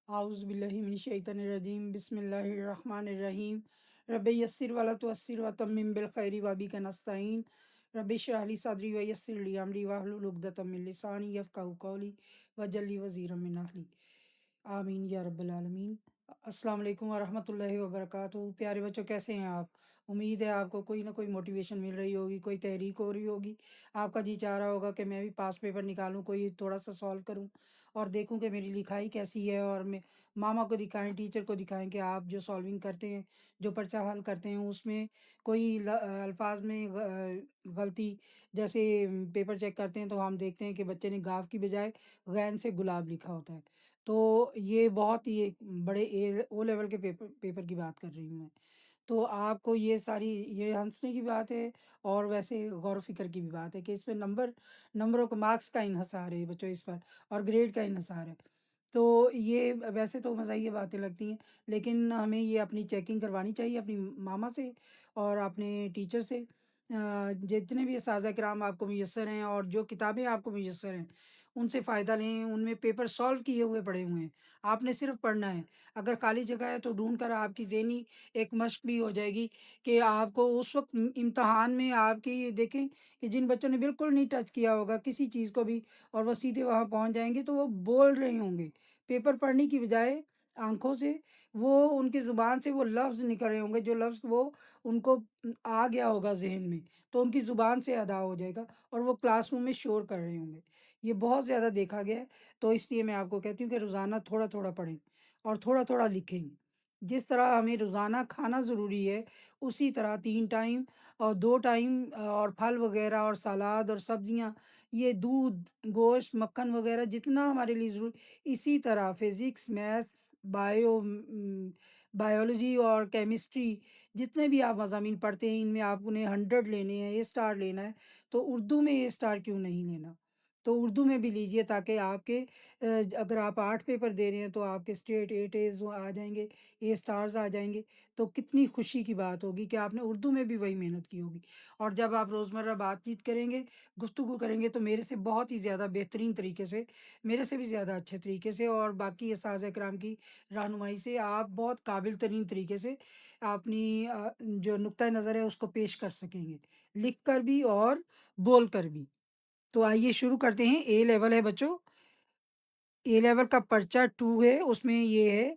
اعوذ باللہ من الشیطان الرجیم بسم اللہ الرحمن الرحیم رب یسر ولا تعسر وتمم بالخیر وبک نستعین رب اشرح لی صدری ویسر لی امری واحلل عقدۃ من لسانی یفقہوا قولی واجعل لی وزیرا من اہلی آمین یا رب العالمین۔ السلام علیکم ورحمۃ اللہ وبرکاتہ۔ پیارے بچوں، کیسے ہیں آپ؟ امید ہے آپ کو کوئی نہ کوئی موٹیویشن مل رہی ہوگی، کوئی تحریک ہو رہی ہوگی، آپ کا جی چاہ رہا ہوگا کہ میں بھی پاس پیپر نکالوں، کوئی تھوڑا سا سالو کروں اور دیکھوں کہ میری لکھائی کیسی ہے، اور میں ماما کو دکھائیں، ٹیچر کو دکھائیں کہ آپ جو سالونگ کرتے ہیں، جو پرچہ حل کرتے ہیں، اس میں کوئی الفاظ میں غلطی، جیسے پیپر چیک کرتے ہیں تو ہم دیکھتے ہیں کہ بچے نے گاف کی بجائے غین سے گلاب لکھا ہوتا ہے۔ تو یہ بہت ہی ایک بڑے او لیول کے پیپر کی بات کر رہی ہوں میں۔ تو آپ کو یہ ساری یہ ہنسنے کی بات ہے، اور ویسے غور و فکر کی بھی بات ہے کہ اس پہ نمبروں کو مارکس کا انحصار ہے بچوں اس پر، اور گریڈ کا انحصار ہے۔ تو یہ ویسے تو مزاحیہ باتیں لگتی ہیں، لیکن ہمیں یہ اپنی چیکنگ کروانی چاہیے اپنی ماما سے اور اپنے ٹیچر سے۔ جتنے بھی اساتذہ کرام آپ کو میسر ہیں اور جو کتابیں آپ کو میسر ہیں، ان سے فائدہ لیں۔ ان میں پیپر سالو کیے ہوئے پڑے ہوئے ہیں، آپ نے صرف پڑھنا ہے۔ اگر خالی جگہ ہے تو ڈھونڈ کر آپ کی ذہنی ایک مشق بھی ہو جائے گی کہ آپ کو اس وقت امتحان میں آپ کی دیکھیں کہ جن بچوں نے بالکل نہیں ٹچ کیا ہوگا کسی چیز کو بھی، اور وہ سیدھے وہاں پہنچ جائیں گے، تو وہ بول رہے ہوں گے پیپر پڑھنے کی بجائے آنکھوں سے، وہ ان کی زبان سے وہ لفظ نکل رہے ہوں گے جو لفظ وہ ان کو آ گیا ہوگا ذہن میں، تو ان کی زبان سے ادا ہو جائے گا، اور وہ کلاس روم میں شور کر رہے ہوں گے۔ یہ بہت زیادہ دیکھا گیا ہے، تو اس لیے میں آپ کو کہتی ہوں کہ روزانہ تھوڑا تھوڑا پڑھیں اور تھوڑا تھوڑا لکھیں۔ جس طرح ہمیں روزانہ کھانا ضروری ہے، اسی طرح 3 ٹائم اور 2 ٹائم اور پھل وغیرہ اور سلاد اور سبزیاں، یہ دودھ، گوشت، مکھن وغیرہ جتنا ہمارے لیے ضروری، اسی طرح فزکس، میتھس، بایولوجی اور کیمسٹری، جتنے بھی آپ مضامین پڑھتے ہیں ان میں آپ نے 100 لینے ہیں، A اسٹار لینا ہے، تو اردو میں A اسٹار کیوں نہیں لینا؟ تو اردو میں بھی لیجئے، تاکہ آپ کے اگر آپ 8 پیپر دے رہے ہیں تو آپ کے اسٹیٹ 8 A's آ جائیں گے، A اسٹارز آ جائیں گے، تو کتنی خوشی کی بات ہوگی کہ آپ نے اردو میں بھی وہی محنت کی ہوگی۔ اور جب آپ روزمرہ بات چیت کریں گے، گفتگو کریں گے، تو میرے سے بہت ہی زیادہ بہترین طریقے سے، میرے سے بھی زیادہ اچھے طریقے سے، اور باقی اساتذہ کرام کی رہنمائی سے آپ بہت قابل ترین طریقے سے اپنی جو نقطۂ نظر ہے اس کو پیش کر سکیں گے، لکھ کر بھی اور بول کر بھی۔ تو آئیے شروع کرتے ہیں۔ اے لیول ہے بچوں، اے لیول کا پرچہ 2 ہے، اس میں یہ ہے،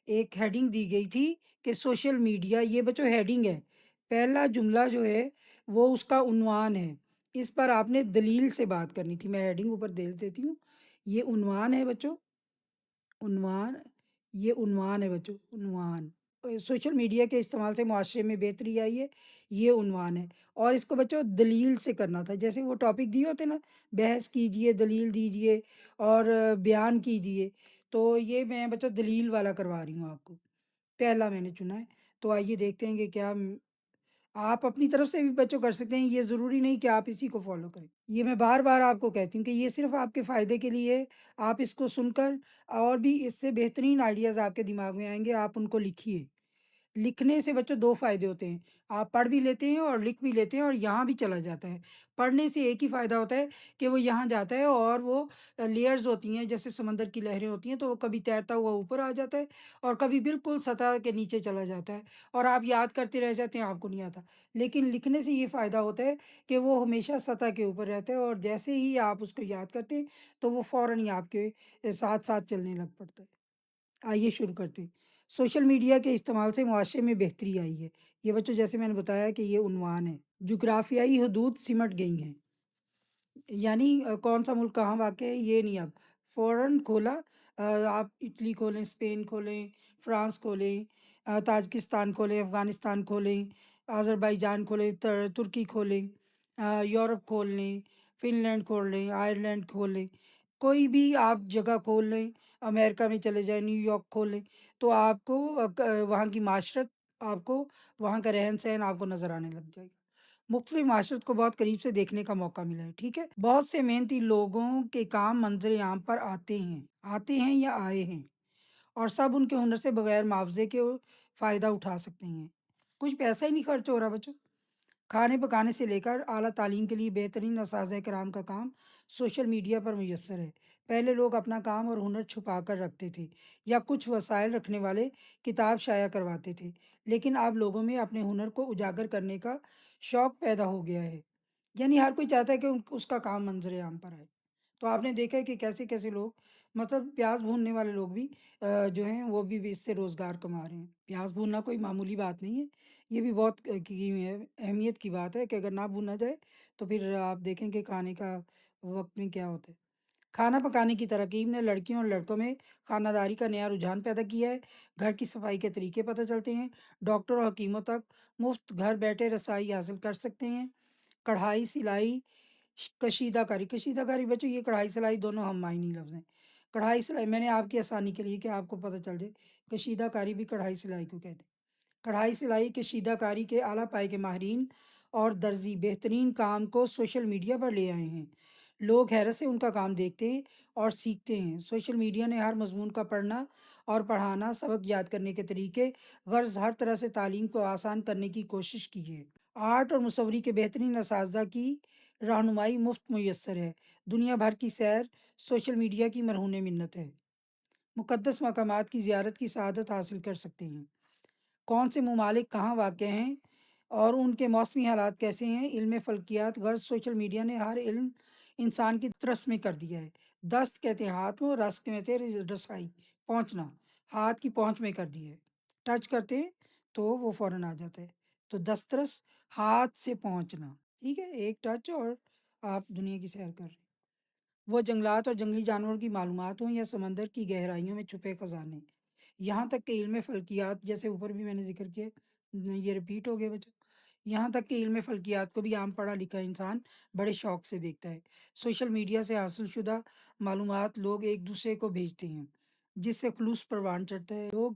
ایک ہیڈنگ دی گئی تھی کہ سوشل میڈیا، یہ بچوں ہیڈنگ ہے، پہلا جملہ جو ہے وہ اس کا عنوان ہے، اس پر آپ نے دلیل سے بات کرنی تھی۔ میں ہیڈنگ اوپر دے دیتی ہوں، یہ عنوان ہے بچوں، عنوان، یہ عنوان ہے بچوں، عنوان۔ سوشل میڈیا کے استعمال سے معاشرے میں بہتری آئی ہے، یہ عنوان ہے، اور اس کو بچوں دلیل سے کرنا تھا، جیسے وہ ٹاپک دیے ہوتے نا، بحث کیجئے، دلیل دیجئے اور بیان کیجئے، تو یہ میں بچوں دلیل والا کروا رہی ہوں آپ کو، پہلا میں نے چنا ہے۔ تو آئیے دیکھتے ہیں کہ کیا آپ اپنی طرف سے بھی بچوں کر سکتے ہیں، یہ ضروری نہیں کہ آپ اسی کو فالو کریں۔ یہ میں بار بار آپ کو کہتی ہوں کہ یہ صرف آپ کے فائدے کے لیے ہے، آپ اس کو سن کر اور بھی اس سے بہترین آئیڈیاز آپ کے دماغ میں آئیں گے، آپ ان کو لکھیے۔ لکھنے سے بچوں 2 فائدے ہوتے ہیں، آپ پڑھ بھی لیتے ہیں اور لکھ بھی لیتے ہیں، اور یہاں بھی چلا جاتا ہے۔ پڑھنے سے ایک ہی فائدہ ہوتا ہے کہ وہ یہاں جاتا ہے، اور وہ لیئرز ہوتی ہیں جیسے سمندر کی لہریں ہوتی ہیں، تو وہ کبھی تیرتا ہوا اوپر آ جاتا ہے اور کبھی بالکل سطح کے نیچے چلا جاتا ہے، اور آپ یاد کرتے رہ جاتے ہیں، آپ کو نہیں آتا۔ لیکن لکھنے سے یہ فائدہ ہوتا ہے کہ وہ ہمیشہ سطح کے اوپر رہتا ہے، اور جیسے ہی آپ اس کو یاد کرتے ہیں تو وہ فوراً ہی آپ کے ساتھ ساتھ چلنے لگ پڑتا ہے۔ آئیے شروع کرتے ہیں۔ سوشل میڈیا کے استعمال سے معاشرے میں بہتری آئی ہے، یہ بچوں جیسے میں نے بتایا کہ یہ عنوان ہے۔ جغرافیائی حدود سمٹ گئی ہیں، یعنی کون سا ملک کہاں واقع ہے یہ نہیں، اب فوراً کھولا، آپ اٹلی کھولیں، اسپین کھولیں، فرانس کھولیں، تاجکستان کھولیں، افغانستان کھولیں، آذربائیجان کھولیں، ترکی کھولیں، یورپ کھول لیں، فن لینڈ کھول لیں، آئرلینڈ کھول لیں، کوئی بھی آپ جگہ کھول لیں، امریکہ میں چلے جائیں، نیو یارک کھول لیں، تو آپ کو وہاں کی معاشرت، آپ کو وہاں کا رہن سہن آپ کو نظر آنے لگ جائے گا۔ مختلف معاشرت کو بہت قریب سے دیکھنے کا موقع ملا ہے، ٹھیک ہے۔ بہت سے محنتی لوگوں کے کام منظر عام پر آتے ہیں یا آئے ہیں، اور سب ان کے ہنر سے بغیر معاوضے کے فائدہ اٹھا سکتے ہیں۔ کچھ پیسہ ہی نہیں خرچ ہو رہا بچوں، کھانے پکانے سے لے کر اعلیٰ تعلیم کے لیے بہترین اساتذہ کرام کا کام سوشل میڈیا پر میسر ہے۔ پہلے لوگ اپنا کام اور ہنر چھپا کر رکھتے تھے یا کچھ وسائل رکھنے والے کتاب شائع کرواتے تھے، لیکن اب لوگوں میں اپنے ہنر کو اجاگر کرنے کا شوق پیدا ہو گیا ہے۔ یعنی ہر کوئی چاہتا ہے کہ اس کا کام منظر عام پر آئے۔ تو آپ نے دیکھا ہے کہ کیسے کیسے لوگ، مطلب پیاز بھوننے والے لوگ بھی جو ہیں وہ بھی اس سے روزگار کما رہے ہیں۔ پیاز بھوننا کوئی معمولی بات نہیں ہے، یہ بھی بہت اہمیت کی بات ہے کہ اگر نہ بھونا جائے تو پھر آپ دیکھیں کہ کھانے کا وقت میں کیا ہوتا ہے۔ کھانا پکانے کی ترکیب نے لڑکیوں اور لڑکوں میں خانہ داری کا نیا رجحان پیدا کیا ہے۔ گھر کی صفائی کے طریقے پتہ چلتے ہیں، ڈاکٹر اور حکیموں تک مفت گھر بیٹھے رسائی حاصل کر سکتے ہیں۔ کڑھائی، سلائی، کشیدہ کاری بچوں، یہ کڑھائی سلائی دونوں ہم معنی لفظ ہیں۔ کڑھائی سلائی میں نے آپ کی آسانی کے لیے کہ آپ کو پتہ چل جائے، کشیدہ کاری بھی کڑھائی سلائی کو کہتے ہیں۔ کڑھائی سلائی، کشیدہ کاری کے اعلیٰ پائے کے ماہرین اور درزی بہترین کام کو سوشل میڈیا پر لے آئے ہیں۔ لوگ حیرت سے ان کا کام دیکھتے ہیں اور سیکھتے ہیں۔ سوشل میڈیا نے ہر مضمون کا پڑھنا اور پڑھانا، سبق یاد کرنے کے طریقے، غرض ہر طرح سے تعلیم کو آسان کرنے کی کوشش کی ہے۔ آرٹ اور مصوری کے بہترین اساتذہ کی رہنمائی مفت میسر ہے۔ دنیا بھر کی سیر سوشل میڈیا کی مرہون منت ہے۔ مقدس مقامات کی زیارت کی سعادت حاصل کر سکتے ہیں۔ کون سے ممالک کہاں واقع ہیں اور ان کے موسمی حالات کیسے ہیں۔ علم فلکیات، غرض سوشل میڈیا نے ہر علم انسان کی دسترس میں کر دیا ہے۔ دست کہتے ہیں ہاتھ کو، رس کہتے ہیں رسائی، پہنچنا، ہاتھ کی پہنچ میں کر دیا ہے۔ ٹچ کرتے ہیں تو وہ فوراً آ جاتا ہے۔ تو دسترس، ہاتھ سے پہنچنا، ٹھیک ہے، ایک ٹچ اور آپ دنیا کی سیر کر رہے ہیں۔ وہ جنگلات اور جنگلی جانوروں کی معلومات ہوں یا سمندر کی گہرائیوں میں چھپے خزانے، یہاں تک کہ علم فلکیات، جیسے اوپر بھی میں نے ذکر کیا، یہ ریپیٹ ہو گیا بچوں، یہاں تک کہ علم فلکیات کو بھی عام پڑھا لکھا انسان بڑے شوق سے دیکھتا ہے۔ سوشل میڈیا سے حاصل شدہ معلومات لوگ ایک دوسرے کو بھیجتے ہیں، جس سے خلوص پروان چڑھتا ہے۔ لوگ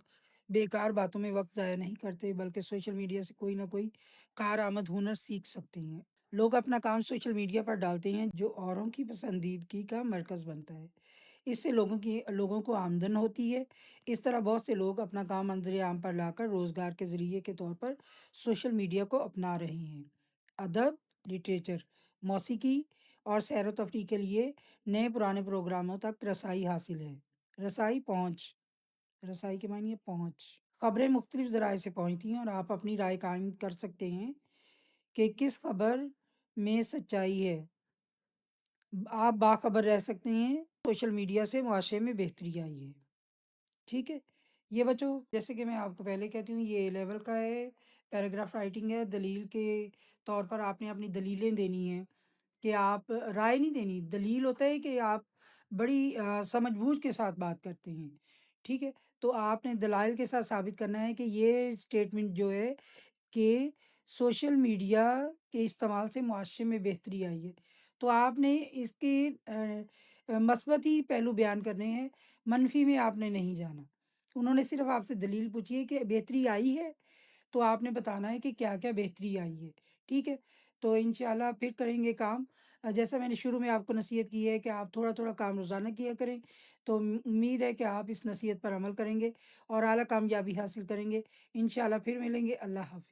بیکار باتوں میں وقت ضائع نہیں کرتے بلکہ سوشل میڈیا سے کوئی نہ کوئی کارآمد ہنر سیکھ سکتے ہیں۔ لوگ اپنا کام سوشل میڈیا پر ڈالتے ہیں جو اوروں کی پسندیدگی کا مرکز بنتا ہے۔ اس سے لوگوں کو آمدن ہوتی ہے۔ اس طرح بہت سے لوگ اپنا کام منظر عام پر لا کر روزگار کے ذریعے کے طور پر سوشل میڈیا کو اپنا رہے ہیں۔ ادب، لٹریچر، موسیقی اور سیر و تفریح کے لیے نئے پرانے پروگراموں تک رسائی حاصل ہے۔ رسائی، پہنچ، رسائی کے معنی ہے پہنچ۔ خبریں مختلف ذرائع سے پہنچتی ہیں اور آپ اپنی رائے قائم کر سکتے ہیں کہ کس خبر میں سچائی ہے۔ آپ باخبر رہ سکتے ہیں۔ سوشل میڈیا سے معاشرے میں بہتری آئی ہے، ٹھیک ہے۔ یہ بچوں، جیسے کہ میں آپ کو پہلے کہتی ہوں، یہ لیول کا ہے، پیراگراف رائٹنگ ہے۔ دلیل کے طور پر آپ نے اپنی دلیلیں دینی ہیں کہ آپ رائے نہیں دینی، دلیل ہوتا ہے کہ آپ بڑی سمجھ بوجھ کے ساتھ بات کرتے ہیں، ٹھیک ہے۔ تو آپ نے دلائل کے ساتھ ثابت کرنا ہے کہ یہ اسٹیٹمنٹ جو ہے کہ سوشل میڈیا کے استعمال سے معاشرے میں بہتری آئی ہے، تو آپ نے اس کے مثبتی پہلو بیان کرنے ہیں، منفی میں آپ نے نہیں جانا۔ انہوں نے صرف آپ سے دلیل پوچھی ہے کہ بہتری آئی ہے، تو آپ نے بتانا ہے کہ کیا کیا بہتری آئی ہے، ٹھیک ہے۔ تو انشاءاللہ پھر کریں گے کام۔ جیسا میں نے شروع میں آپ کو نصیحت کی ہے کہ آپ تھوڑا تھوڑا کام روزانہ کیا کریں، تو امید ہے کہ آپ اس نصیحت پر عمل کریں گے اور اعلیٰ کامیابی حاصل کریں گے۔ انشاءاللہ پھر ملیں گے۔ اللہ حافظ۔